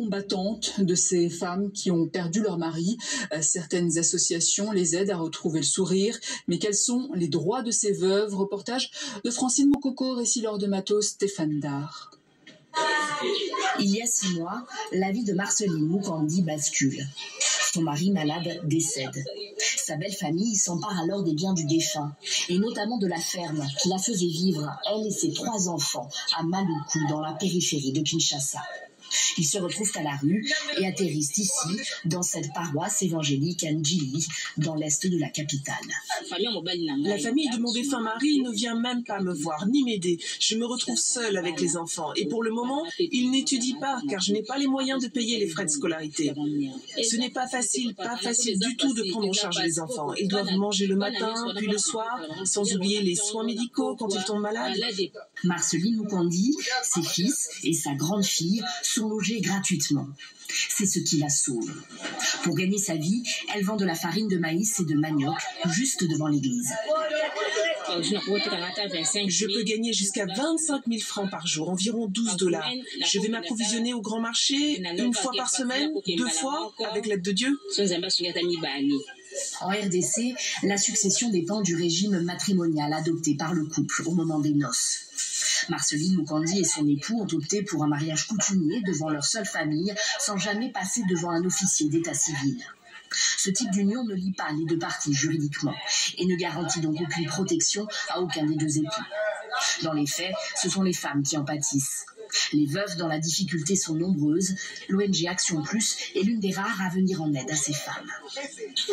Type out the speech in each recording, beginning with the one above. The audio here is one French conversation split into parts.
combattantes de ces femmes qui ont perdu leur mari. Certaines associations les aident à retrouver le sourire. Mais quels sont les droits de ces veuves? Reportage de Francine Mokoko, récit Laure de Matos, Stéphane Dard. Il y a 6 mois, la vie de Marceline Mukandi bascule. Son mari malade décède. Sa belle famille s'empare alors des biens du défunt, et notamment de la ferme qui la faisait vivre, elle et ses 3 enfants, à Maluku, dans la périphérie de Kinshasa. Ils se retrouvent à la rue et atterrissent ici, dans cette paroisse évangélique Ndjili, dans l'est de la capitale. La famille de mon défunt mari ne vient même pas me voir, ni m'aider. Je me retrouve seule avec les enfants. Et pour le moment, ils n'étudient pas, car je n'ai pas les moyens de payer les frais de scolarité. Ce n'est pas facile du tout de prendre en charge les enfants. Ils doivent manger le matin, puis le soir, sans oublier les soins médicaux quand ils tombent malades. Marceline Mukandi, ses fils et sa grande fille sont logés gratuitement. C'est ce qui la sauve. Pour gagner sa vie, elle vend de la farine de maïs et de manioc juste devant l'église. Je peux gagner jusqu'à 25 000 francs par jour, environ 12 $. Je vais m'approvisionner au grand marché 1 fois par semaine, 2 fois, avec l'aide de Dieu. En RDC, la succession dépend du régime matrimonial adopté par le couple au moment des noces. Marceline Mukandi et son époux ont opté pour un mariage coutumier devant leur seule famille, sans jamais passer devant un officier d'état civil. Ce type d'union ne lie pas les 2 parties juridiquement et ne garantit donc aucune protection à aucun des 2 époux. Dans les faits, ce sont les femmes qui en pâtissent. Les veuves dans la difficulté sont nombreuses. L'ONG Action Plus est l'une des rares à venir en aide à ces femmes.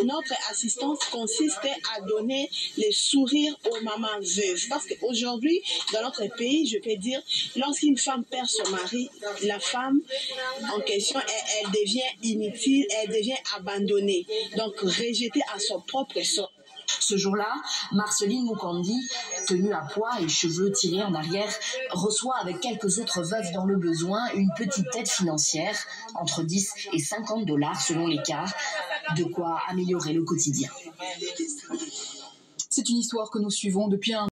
Notre assistance consiste à donner les sourires aux mamans veuves. Parce qu'aujourd'hui, dans notre pays, je peux dire, lorsqu'une femme perd son mari, la femme en question, elle devient inutile, elle devient abandonnée. Donc rejetée à son propre sort. Ce jour-là, Marceline Mukandi, tenue à pois et cheveux tirés en arrière, reçoit avec quelques autres veuves dans le besoin une petite aide financière, entre 10 et 50 $ selon les cas, de quoi améliorer le quotidien. C'est une histoire que nous suivons depuis un